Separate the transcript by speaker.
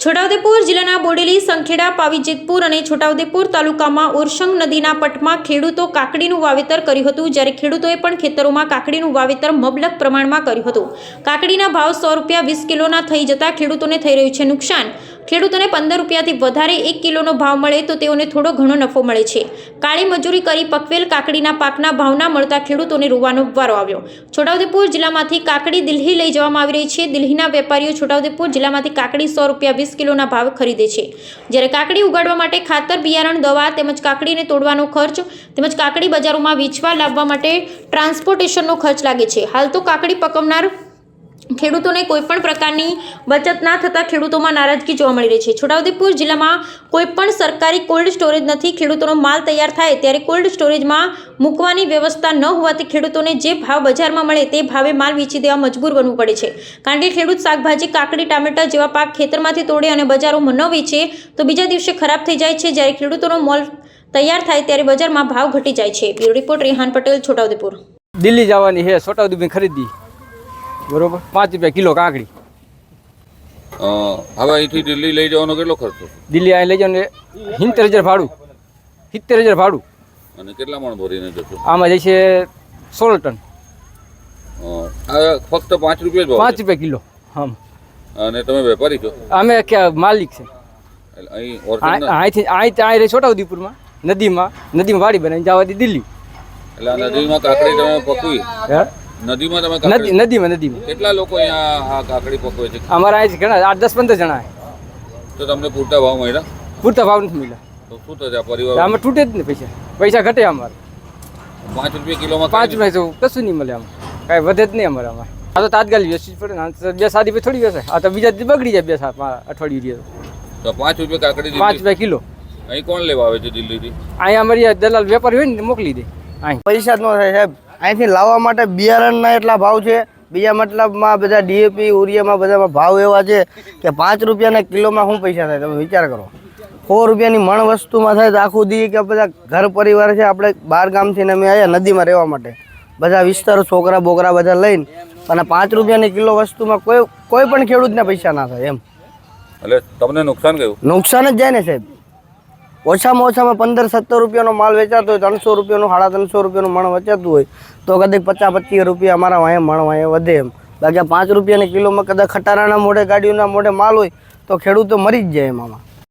Speaker 1: છોટાઉદેપુર જિલ્લાના બોડેલી, સંખેડા, પાવીજેતપુર અને છોટાઉદેપુર તાલુકામાં ઓરસંગ નદીના પટમાં ખેડૂતો કાકડીનું વાવેતર કર્યું હતું, જ્યારે ખેડૂતોએ પણ ખેતરોમાં કાકડીનું વાવેતર મબલક પ્રમાણમાં કર્યું હતું. કાકડીના ભાવ ₹100 20 કિલોના થઈ જતા ખેડૂતોને થઈ રહ્યું છે નુકસાન. ખેડૂતોને ₹15થી વધારે 1 કિલોનો ભાવ મળે તો તેઓને થોડો ઘણો નફો મળે છે. કાળી મજૂરી કરી પકવેલ કાકડીના પાકના ભાવ ના મળતા ખેડૂતોને રોવાનો વારો આવ્યો. છોટાઉદેપુર જિલ્લામાંથી કાકડી દિલ્હી લઈ જવામાં આવી રહી છે. દિલ્હીના વેપારીઓ છોટાઉદેપુર જિલ્લામાંથી કાકડી ₹100 20 કિલોના ભાવે ખરીદે છે, જ્યારે કાકડી ઉગાડવા માટે ખાતર, બિયારણ, દવા તેમજ કાકડીને તોડવાનો ખર્ચ તેમજ કાકડી બજારોમાં વેચવા લાવવા માટે ટ્રાન્સપોર્ટેશનનો ખર્ચ લાગે છે. હાલ તો કાકડી પકવનાર ખેડૂતોને કોઈપણ પ્રકારની બચત ના થતાં ખેડૂતોમાં નારાજગી જોવા મળી રહી છે. છોટાઉદેપુર જિલ્લામાં કોઈપણ સરકારી કોલ્ડ સ્ટોરેજ નથી. ખેડૂતોનો માલ તૈયાર થાય ત્યારે કોલ્ડ સ્ટોરેજમાં મૂકવાની વ્યવસ્થા ન હોવાથી ખેડૂતોને જે ભાવ બજારમાં મળે તે ભાવે માલ વેચી દેવા મજબૂર બનવું પડે છે. કારણ કે ખેડૂત શાકભાજી, કાકડી, ટામેટા જેવા પાક ખેતરમાંથી તોડે અને બજારોમાં ન વેચે તો બીજા દિવસે ખરાબ થઈ જાય છે. જ્યારે ખેડૂતોનો માલ તૈયાર થાય ત્યારે બજારમાં ભાવ ઘટી જાય છે. Bureau report, Rehan Patel, Chhota Udepur.
Speaker 2: દિલ્હી જવાની છે, છોટાઉદેપુર ખરીદી બરોબર ₹5 કિલો કાકડી.
Speaker 3: હવે અહીંથી દિલ્હી લઈ જવાનો કેટલો ખર્ચો?
Speaker 2: દિલ્હી અહીં લઈ જવાનું 70,000 ભાડું. 70,000 ભાડું.
Speaker 3: અને કેટલા મણ ભરીને જશો?
Speaker 2: આમાં જશે 16 ટન.
Speaker 3: ફક્ત ₹5
Speaker 2: ₹5 કિલો. હમ.
Speaker 3: અને તમે વેપારી છો?
Speaker 2: અમે ક્યાં માલિક છે.
Speaker 3: અહીંથી
Speaker 2: અહીં છોટાઉદેપુરમાં નદીમાં વાડી બનાવીને જવા દી દિલ્હી.
Speaker 3: એટલે નદીમાં કાકડી તમે પકવી? નદીમાં તમે
Speaker 2: નદીમાં
Speaker 3: કેટલા લોકો અહીંયા આ કાકડી પકવે છે?
Speaker 2: અમારા અહીં ઘણા 8-10-15 જણા.
Speaker 3: તો તમને પૂરતા ભાવ મળ્યા?
Speaker 2: પૂરતા ભાવ નથી મળ્યા.
Speaker 3: તો શું થશે આ પરિવાર?
Speaker 2: આમાં તૂટે જ ને પૈસા ઘટે અમારે.
Speaker 3: ₹5 કિલોમાં?
Speaker 2: 5 કશું નહીં મળે. આમાં કાંઈ વધે જ નહીં અમારે. આમાં આ તો તાત્કાલિક વેચવી પડે ને. 2 સાદી પછી થોડી વેચાય. આ તો બીજા દી બગડી જાય 2 અઠવાડિયું.
Speaker 3: તો ₹5 કાકડી?
Speaker 2: ₹5 કિલો.
Speaker 3: અહીં કોણ લેવા આવે છે દિલ્હીથી?
Speaker 2: અહીંયા અમારી દલાલ વેપારી હોય ને મોકલી દે. અહીં
Speaker 4: પૈસા જ ન થાય સાહેબ. અહીંથી લાવવા માટે બિયારણના એટલા ભાવ છે, બીજા મતલબમાં બધા DAP, ઉરિયામાં બધામાં ભાવ એવા છે કે ₹5 કિલોમાં શું પૈસા થાય તમે વિચાર કરો. ₹100 મણ વસ્તુમાં થાય તો આખું દી કે બધા ઘર પરિવાર છે. આપણે બહાર ગામથી અમે આવ્યા નદીમાં રહેવા માટે, બધા વિસ્તારો છોકરા બોકરા બધા લઈને, અને ₹5 કિલો વસ્તુમાં કોઈ પણ ખેડૂતને પૈસા ના થાય એમ.
Speaker 3: એટલે તમને નુકસાન ગયું?
Speaker 4: નુકસાન જ જાય ને સાહેબ. ઓછામાં ઓછામાં ₹15-17 માલ વેચાતો હોય, ₹300, ₹350 મણ વેચાતું હોય તો કદાચ ₹50-25 અમારા વાંહે મણ વાંહે વધે એમ. બાકી ₹5 કિલોમાં કદાચ ખટારાના મોઢે, ગાડીઓના મોઢે માલ હોય તો ખેડૂતો મરી જ જાય એમાં.